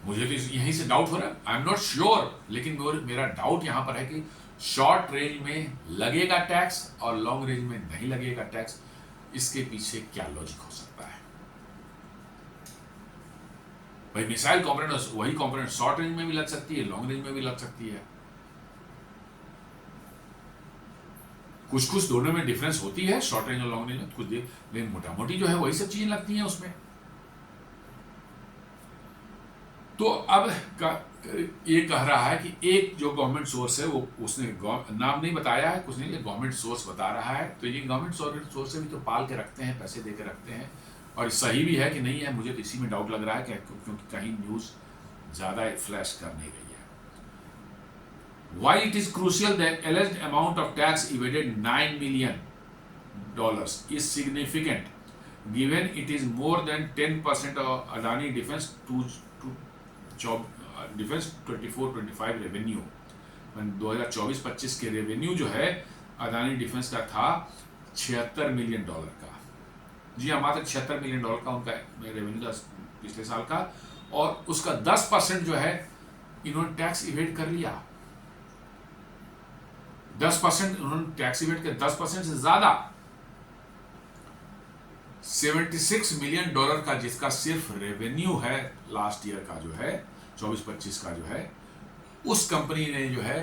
मुझे तो यहीं से डाउट हो रहा है, आई एम नॉट श्योर, लेकिन मेरा डाउट यहां पर है कि शॉर्ट रेंज में लगेगा टैक्स और लॉन्ग रेंज में नहीं लगेगा टैक्स। इसके पीछे क्या लॉजिक हो सकता है? भाई मिसाइल कंपोनेंट, वही कंपोनेंट शॉर्ट रेंज में भी लग सकती है, लॉन्ग रेंज में भी लग सकती है। कुछ कुछ दोनों में डिफरेंस होती है, शॉर्ट रेंज और लॉन्ग रेंज में कुछ, लेकिन मोटा मोटी जो है वही सब चीजें लगती हैं उसमें। तो अब ये कह रहा है कि एक जो गवर्नमेंट सोर्स है, वो उसने नाम नहीं बताया है, कुछ नहीं, गवर्नमेंट सोर्स बता रहा है। तो ये गवर्नमेंट सोर्स से भी तो पाल के रखते हैं, पैसे दे के रखते हैं, और सही भी है कि नहीं है, मुझे तो इसी में डाउट लग रहा है कि क्योंकि कहीं न्यूज़ ज़्यादा फ्लैश कर नहीं रही है। Why it is crucial that alleged amount of tax evaded $9 million is significant, given it is more than 10% of Adani Defense to Defense 24-25 revenue. 2024-25 के रेवेन्यू जो है अदानी डिफेंस का था $76 मिलियन का। जी हाँ, मात्र $76 मिलियन का उनका रेवेन्यू था पिछले साल का, और उसका 10% जो है इन्होंने टैक्स इवेड कर लिया। 10% उन्होंने टैक्स इवेड के 10% से ज्यादा $76 मिलियन का, जिसका सिर्फ रेवेन्यू है लास्ट ईयर का जो है 24-25 का जो है, उस कंपनी ने जो है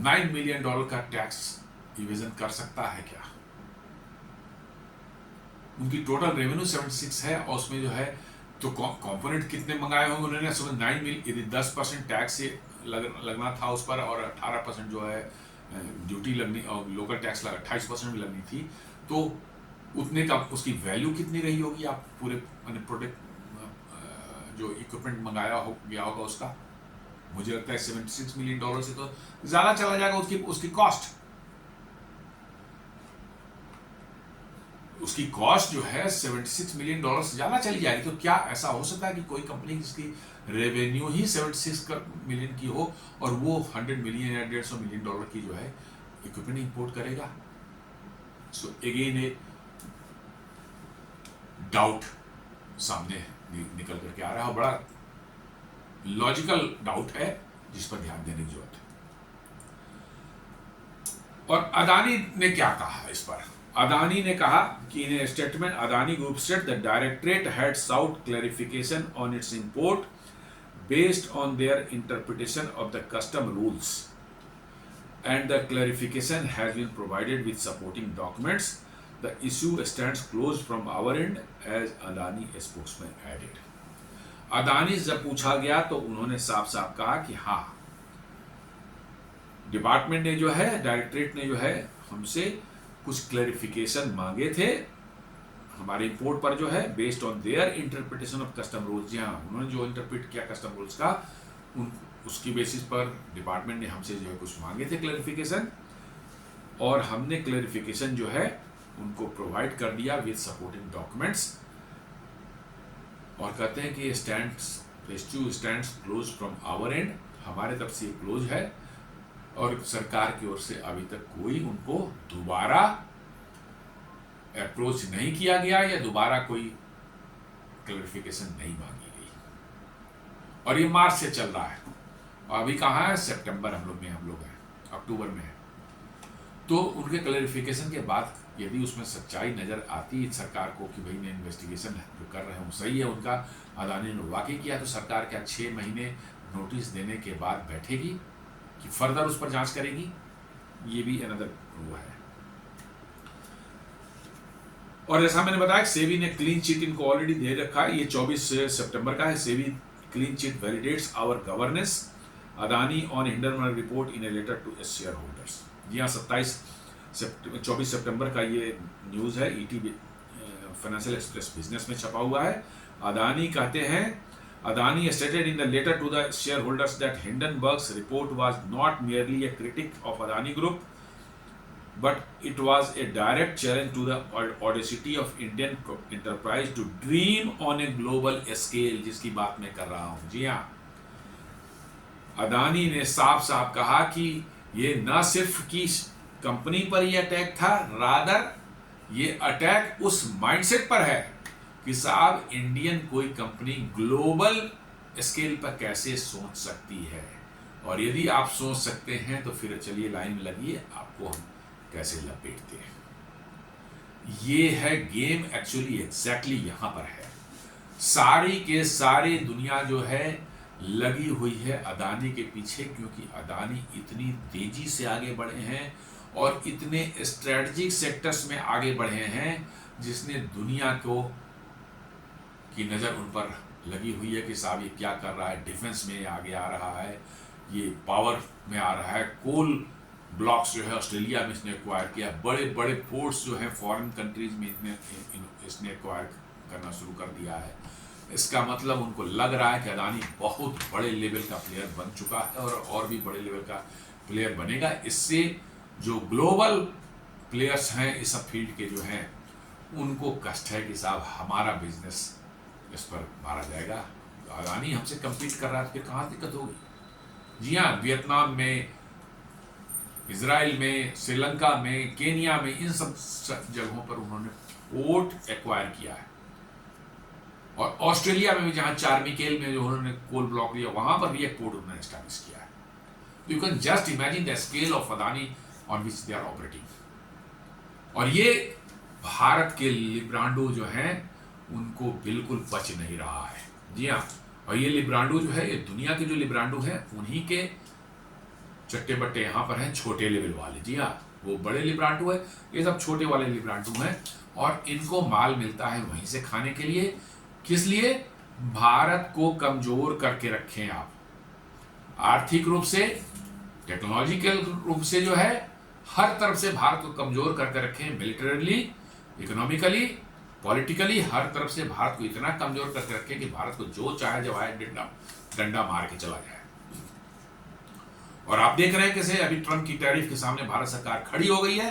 $9 मिलियन का टैक्स इवेजन कर सकता है क्या? उनकी टोटल रेवेन्यू 76 है, और उसमें जो है तो कंपोनेंट कितने मंगाए होंगे उन्होंने? 9 मिलियन, यदि 10% टैक्स से लगना था उस पर, और 18% जो है ड्यूटी लगनी, और लोकल टैक्स 28% भी लगनी थी, तो उतने का उसकी वैल्यू कितनी रही होगी? आप पूरे प्रोडक्ट जो इक्विपमेंट मंगाया गया होगा उसका, मुझे लगता है $76 मिलियन से तो ज्यादा चला जाएगा उसकी कॉस्ट। उसकी कॉस्ट जो है $76 मिलियन से ज्यादा चली जाएगी। तो क्या ऐसा हो सकता है कि कोई कंपनी जिसकी रेवेन्यू ही 76 मिलियन की हो और वो 100 मिलियन या $150 मिलियन की जो है इक्विपमेंट इंपोर्ट करेगा? सो अगेन ए डाउट सामने निकल करके आ रहा है, बड़ा लॉजिकल डाउट है जिस पर ध्यान देने की जरूरत है। और अदानी ने क्या कहा इस पर? अदानी ने कहा कि in statement Adani group state the directorate had sought clarification on its import based on their interpretation of the custom rules, and the clarification has been provided with supporting documents. The issue stands closed from our end, as Adani spokesman added. Adani से जब पूछा गया तो उन्होंने साफ साफ कहा कि हाँ, डिपार्टमेंट ने जो है, डायरेक्टरेट ने जो है हमसे कुछ क्लैरिफिकेशन मांगे थे हमारे इंपोर्ट पर जो है, based on their interpretation of custom rules. जी हाँ, उन्होंने जो इंटरप्रेट किया कस्टम रूल्स का, उसकी बेसिस पर डिपार्टमेंट ने हमसे जो है कुछ मांगे थे क्लैरिफिकेशन, और हमने क्लैरिफिकेशन जो है उनको प्रोवाइड कर दिया विद सपोर्टिंग डॉक्यूमेंट्स। और कहते हैं कि stands close from our and, हमारे तरफ से क्लोज है, और सरकार की ओर से अभी तक कोई उनको दोबारा अप्रोच नहीं किया गया या दोबारा कोई क्लैरिफिकेशन नहीं मांगी गई। और ये मार्च से चल रहा है, और अभी कहाँ है? सितंबर हम लोग हैं, अक्टूबर में है। तो उनके क्लैरिफिकेशन के बाद यदि उसमें सच्चाई नजर आती सरकार को कि भाई ने इन्वेस्टिगेशन जो कर रहे हैं वो सही है उनका, अदानी ने वाकई किया, तो सरकार क्या 6 महीने नोटिस देने के बाद बैठेगी कि फर्दर उस पर जांच करेगी? ये भी अनदर वो है। और जैसा मैंने बताया, सेबी ने क्लीन चिट इनको ऑलरेडी दे रखा है, ये 24 सितंबर का है। SEBI clean chit validates our governance Adani on Hindenburg report in a letter to share holders. जी हाँ, 24 सितंबर का ये न्यूज़ है, ईटी फाइनेंशियल एक्सप्रेस बिजनेस में छपा हुआ है। अदानी कहते हैं, Adani stated in the letter to the share holders that Hindenburg's report was not merely a critic of Adani Group, but it was a direct challenge to the audacity of Indian enterprise to dream on a global scale, जिसकी बात मैं कर रहा हूं। जी हाँ, अदानी ने साफ साफ कहा कि ये न सिर्फ कि कंपनी पर यह अटैक था, रादर ये अटैक उस माइंडसेट पर है कि साहब इंडियन कोई कंपनी ग्लोबल स्केल पर कैसे सोच सकती है, और यदि आप सोच सकते हैं तो फिर चलिए लाइन में लगिए, आपको हम कैसे लपेटते हैं। ये है गेम एक्चुअली एग्जैक्टली यहां पर है। सारी के सारी दुनिया जो है लगी हुई है अदानी के पीछे, क्योंकि अदानी इतनी तेजी से आगे बढ़े हैं और इतने स्ट्रेटजिक सेक्टर्स में आगे बढ़े हैं जिसने दुनिया को की नज़र उन पर लगी हुई है कि साहब ये क्या कर रहा है। डिफेंस में आगे आ रहा है, ये पावर में आ रहा है, कोल ब्लॉक्स जो है ऑस्ट्रेलिया में इसने एक्वायर किया, बड़े बड़े पोर्ट्स जो है फॉरेन कंट्रीज में इसने एक्वायर करना शुरू कर दिया है। इसका मतलब उनको लग रहा है कि अदानी बहुत बड़े लेवल का प्लेयर बन चुका है और भी बड़े लेवल का प्लेयर बनेगा। इससे जो ग्लोबल प्लेयर्स हैं इस सब फील्ड के जो हैं उनको कष्ट है कि साहब हमारा बिजनेस इस पर मारा जाएगा। अदानी हमसे कम्पीट कर रहा है तो फिर कहाँ दिक्कत होगी। जी हाँ, वियतनाम में, इजराइल में, श्रीलंका में, केनिया में, इन सब जगहों पर उन्होंने पोर्ट एक्वायर किया है, और ऑस्ट्रेलिया में भी जहां चारमिकेल में जो उन्होंने कोल ब्लॉक लिया वहां पर भी एक पोर्ट उन्होंने एस्टैब्लिश किया है। You can just imagine the scale of Adani on which they are operating. और ये भारत के लिब्रांडो जो हैं उनको बिल्कुल बच नहीं रहा है। जी हाँ, और ये लिब्रांडो जो है, ये दुनिया के जो लिब्रांडो हैं उन्हीं के चट्टे बट्टे यहाँ पर हैं, छोटे लेवल वाले। जी हाँ, वो बड़े लिब्रांडो है, ये सब छोटे वाले लिब्रांडो हैं, और इनको माल मिलता है वहीं से खाने के लिए। किस लिए? भारत को कमजोर करके रखें आप, आर्थिक रूप से, टेक्नोलॉजिकल रूप से जो है हर तरफ से भारत को कमजोर करके रखें, मिलिटरली, इकोनॉमिकली, पॉलिटिकली, हर तरफ से भारत को इतना कमजोर करके रखें कि भारत को जो चाहे जब आए डंडा मार के चला जाए। और आप देख रहे हैं कैसे अभी ट्रंप की टैरिफ के सामने भारत सरकार खड़ी हो गई है,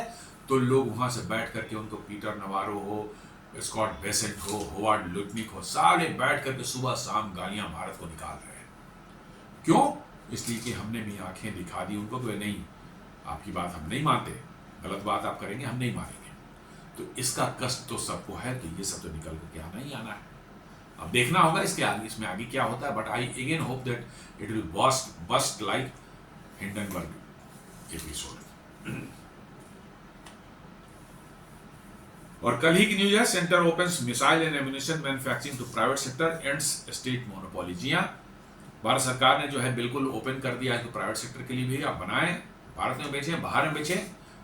तो लोग वहां से बैठ करके उनको पीटर नवारो हो, स्कॉट बेसेंट हो, होवार्ड लुटनिक हो, सारे बैठ करके सुबह शाम गालियां भारत को निकाल रहे हैं। क्यों? इसलिए कि हमने भी आंखें दिखा दी उनको कि नहीं, आपकी बात हम नहीं मानते, गलत बात आप करेंगे हम नहीं मानेंगे। तो इसका कष्ट तो सबको है, तो ये सब तो निकल के आना ही आना है। अब देखना होगा इसके आगे, इसमें आगे क्या होता है। But I again hope that it will bust like Hindenburg episode. और कल ही की न्यूज है, centre opens missile and ammunition manufacturing to private sector, ends state monopoly. जी हाँ, भारत सरकार ने जो है बिल्कुल ओपन कर दिया है कि प्राइवेट सेक्टर के लिए भी आप बनाएं, भारत में बेचें, बाहर में बेचें,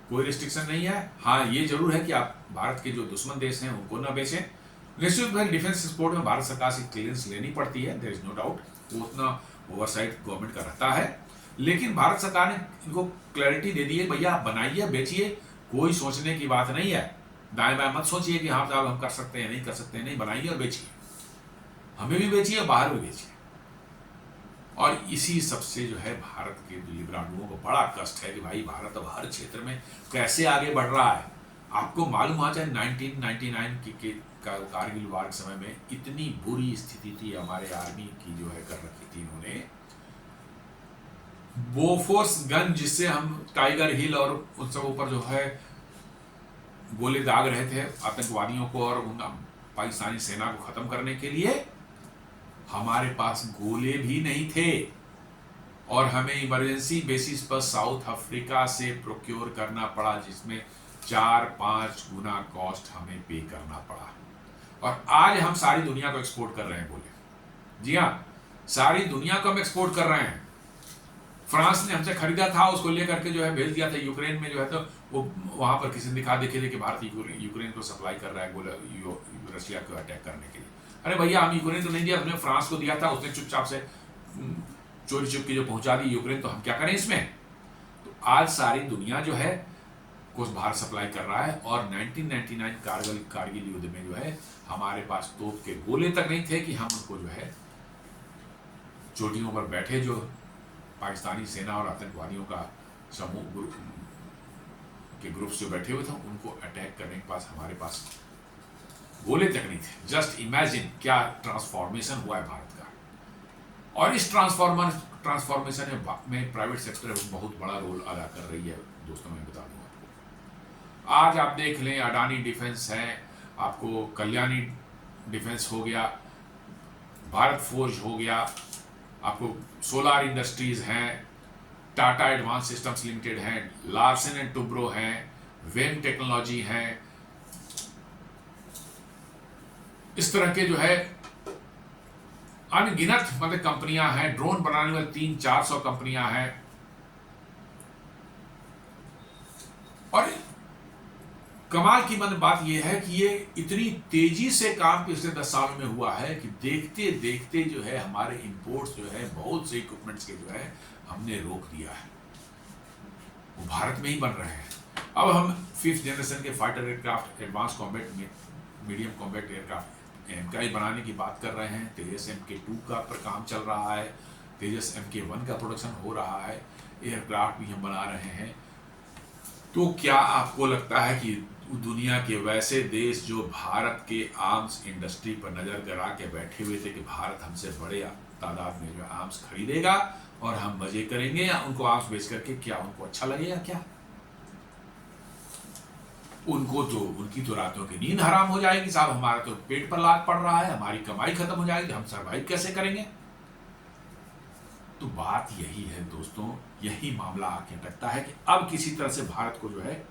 कोई रिस्ट्रिक्शन नहीं है। हाँ, ये जरूर है कि आप भारत के जो दुश्मन देश हैं उनको ना बेचें। निश्चित रूप से डिफेंस एक्सपोर्ट में भारत सरकार से क्लियरेंस लेनी पड़ती है, देयर इज नो डाउट, वो उतना ओवरसाइट गवर्नमेंट का रहता है। लेकिन भारत सरकार ने इनको क्लैरिटी दे दी है, भैया आप बनाइए, बेचिए, कोई सोचने की बात नहीं है। दाएं बाएं मत सोचिए कि हाँ साहब हम कर सकते हैं, नहीं कर सकते हैं, नहीं, बनाइए और बेचिए, हमें भी बेचिए, बाहर भी बेचिए। और इसी सबसे जो है भारत के लिब्रांडुओं को बड़ा कष्ट है कि भाई भारत अब हर क्षेत्र में कैसे आगे बढ़ रहा है। आपको मालूम आ जाए 1999 के कारगिल वार के समय में इतनी बुरी स्थिति थी हमारे आर्मी की जो है कर रखी थी इन्होंने। बोफोर्स गन जिससे हम टाइगर हिल और उन सब ऊपर जो है गोले दाग रहे थे आतंकवादियों को और उन पाकिस्तानी सेना को खत्म करने के लिए, हमारे पास गोले भी नहीं थे, और हमें इमरजेंसी बेसिस पर साउथ अफ्रीका से प्रोक्योर करना पड़ा, जिसमें 4-5 गुना कॉस्ट हमें पे करना पड़ा। और आज हम सारी दुनिया को एक्सपोर्ट कर रहे हैं गोले। जी हाँ, सारी दुनिया को हम एक्सपोर्ट कर रहे हैं। फ्रांस ने हमसे खरीदा था, उसको लेकर के जो है भेज दिया था यूक्रेन में जो है, तो वो वहां पर किसी ने दिखा देखे थे कि भारत यूक्रेन को सप्लाई कर रहा है गोला रशिया को अटैक करने के लिए। अरे भैया, हम यूक्रेन को नहीं दिया, हमने फ्रांस को दिया था, उसने चुपचाप से चोरी चुप की जो पहुंचा दी यूक्रेन, तो हम क्या करें इसमें। तो आज सारी दुनिया जो है कुछ भारत सप्लाई कर रहा है, और 1999 कारगिल युद्ध में जो है हमारे पास तोप के गोले तक नहीं थे कि हम उनको जो है चोटियों पर बैठे जो पाकिस्तानी सेना और आतंकवादियों का समूह के ग्रुप्स जो बैठे हुए थे उनको अटैक करने के पास हमारे पास गोले तक नहीं थे। जस्ट इमेजिन क्या ट्रांसफॉर्मेशन हुआ है भारत का। और इस ट्रांसफॉर्मेशन में प्राइवेट सेक्टर बहुत बड़ा रोल अदा कर रही है। दोस्तों मैं बता दूं आपको, आज आप देख लें, अडानी डिफेंस है, आपको कल्याणी डिफेंस हो गया, भारत फोर्ज हो गया, आपको सोलार इंडस्ट्रीज हैं, टाटा एडवांस सिस्टम्स लिमिटेड हैं, लार्सन एंड टुब्रो हैं, वेम टेक्नोलॉजी हैं। इस तरह के जो है अनगिनत मतलब कंपनियां हैं। ड्रोन बनाने वाली 300-400 कंपनियां हैं। और कमाल की बात यह है कि ये इतनी तेजी से काम पिछले 10 सालों में हुआ है कि देखते देखते जो है हमारे इंपोर्ट्स जो है बहुत से इक्विपमेंट्स के जो है हमने रोक दिया है। वो भारत में ही बन रहे हैं। अब हम 5th जनरेशन के fighter aircraft, advance combat medium combat aircraft MKI बनाने की बात कर रहे हैं। तेजस MK2 का पर काम चल रहा है, तेजस MK1 का प्रोडक्शन हो रहा है, एयरक्राफ्ट भी हम बना रहे हैं। तो क्या आपको लगता है कि दुनिया के वैसे देश जो भारत के आर्म्स इंडस्ट्री पर नजर गड़ा के बैठे हुए थे कि भारत हमसे बड़े तादाद में जो आर्म्स खरीदेगा और हम मजे करेंगे, या उनको आर्म्स बेच करके क्या उनको अच्छा लगेगा? क्या उनको तो उनकी तो रातों की नींद हराम हो जाएगी। साहब हमारा तो पेट पर लात पड़ रहा है, हमारी कमाई खत्म हो जाएगी, हम सरवाइव कैसे करेंगे? तो बात यही है दोस्तों, यही मामला आके अटकता है कि अब किसी तरह से भारत को जो है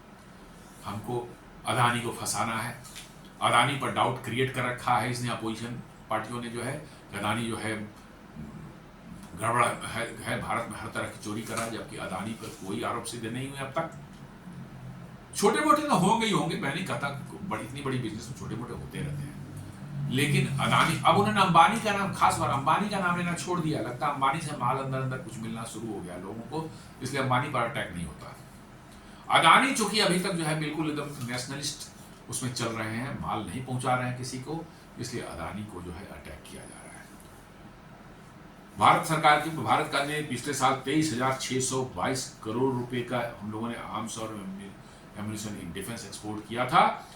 हमको अदानी को फंसाना है। अदानी पर डाउट क्रिएट कर रखा है इसने, अपोजिशन पार्टियों ने जो है। अदानी जो है गड़बड़ है, भारत में हर तरह की चोरी कर रहा है, जबकि अदानी पर कोई आरोप सिद्ध नहीं हुए अब तक। छोटे मोटे तो होंगे ही होंगे, मैं नहीं कहता, इतनी बड़ी बिजनेस में छोटे मोटे होते रहते हैं। लेकिन अदानी, अब उन्होंने अंबानी का नाम, खास बार अंबानी का नाम लेना छोड़ दिया। लगता है अंबानी से माल अंदर अंदर कुछ मिलना शुरू हो गया लोगों को, इसलिए अंबानी पर अटैक नहीं होता। अदानी चूंकि अभी तक जो है बिल्कुल एकदम नेशनलिस्ट उसमें चल रहे हैं, माल नहीं पहुंचा रहे हैं किसी को, इसलिए अदानी को जो है अटैक किया जा रहा है। भारत सरकार की, भारत का ने पिछले साल 23,622 करोड़ रुपए का हम लोगों ने आर्म्स और एम्युनिशन इन डिफेंस एक्सपोर्ट किया था।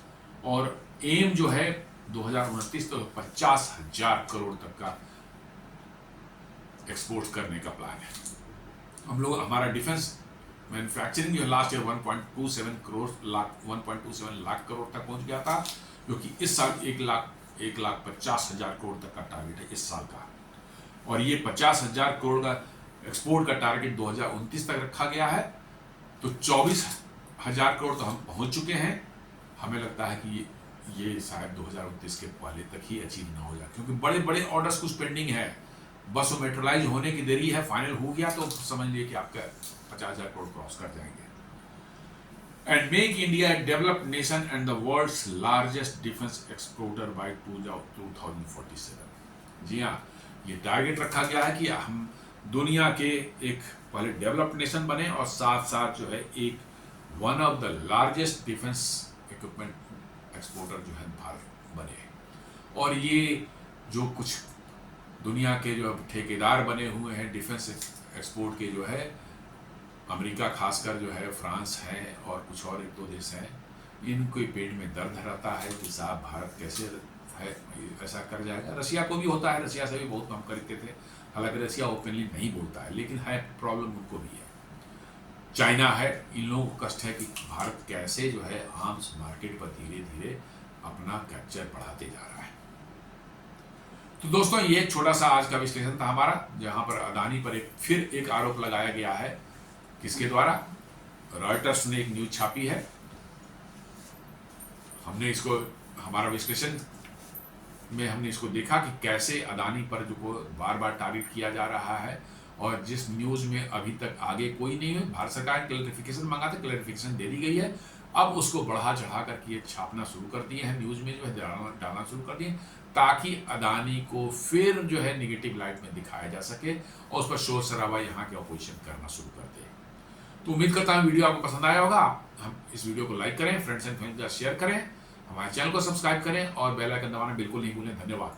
और एम जो है 2029 तो 50,000 करोड़ तक का एक्सपोर्ट करने का प्लान है। हम लोग, हमारा डिफेंस मैन्युफैक्चरिंग जो लास्ट ईयर 1.27 लाख करोड़ तक पहुंच गया था, जो कि इस साल 1,50,000 करोड़ तक का टारगेट है इस साल का। और ये 50,000 करोड़ का एक्सपोर्ट का टारगेट 2029 तक रखा गया है। तो 24,000 करोड़ तो हम पहुंच चुके हैं। हमें लगता है कि ये शायद 2029 के पहले तक ही अचीव ना हो जाए, क्योंकि बड़े बड़े ऑर्डर्स कुछ पेंडिंग है। बस वो मेट्रोलाइज होने की देरी है, फाइनल हो गया तो समझ लिए कि आपका 50,000 करोड़ क्रॉस कर जाएंगे। And make India developed nation and the world's largest defence exporter by 2047। जी हाँ, ये टारगेट रखा गया है कि हम दुनिया के एक पहले डेवलप्ड नेशन बने और साथ साथ जो है एक one of the largest defence equipment exporter जो है भारत बने। और ये जो कुछ दुनिया के जो ठेकेदार बने हुए हैं डिफेंस एक्सपोर्ट के, जो है अमेरिका खासकर जो है, फ्रांस है और कुछ और 1-2 देश हैं, इनके पेट में दर्द रहता है कि साहब भारत कैसे है ऐसा कर जाएगा। रशिया को भी होता है, रशिया से भी बहुत कम करते थे, हालांकि रशिया ओपनली नहीं बोलता है, लेकिन है प्रॉब्लम उनको भी है। चाइना है, इन लोगों को कष्ट है कि भारत कैसे जो है आर्म्स मार्केट पर धीरे धीरे अपना कैप्चर बढ़ाते जा रहा है। तो दोस्तों, ये एक छोटा सा आज का विश्लेषण था हमारा, जहां पर अदानी पर फिर एक आरोप लगाया गया है। किसके द्वारा? रॉयटर्स ने एक न्यूज छापी है। हमने इसको, हमारा विश्लेषण में हमने इसको देखा कि कैसे अदानी पर जो बार बार टारगेट किया जा रहा है, और जिस न्यूज में अभी तक आगे कोई नहीं है। भारत सरकार ने क्लैरिफिकेशन मांगा था, क्लैरिफिकेशन दे दी गई है। अब उसको बढ़ा चढ़ा करके ये छापना शुरू कर दिए हैं, न्यूज में जो है डालना शुरू कर दिए, ताकि अदानी को फिर जो है निगेटिव लाइट में दिखाया जा सके और उस पर शोर शराबा यहाँ के अपोजिशन करना शुरू कर दे। तो उम्मीद करता हूँ वीडियो आपको पसंद आया होगा। हम इस वीडियो को लाइक करें, फ्रेंड्स एंड फैमिली के साथ शेयर करें, हमारे चैनल को सब्सक्राइब करें और बेल आइकन दबाना बिल्कुल नहीं भूलें। धन्यवाद।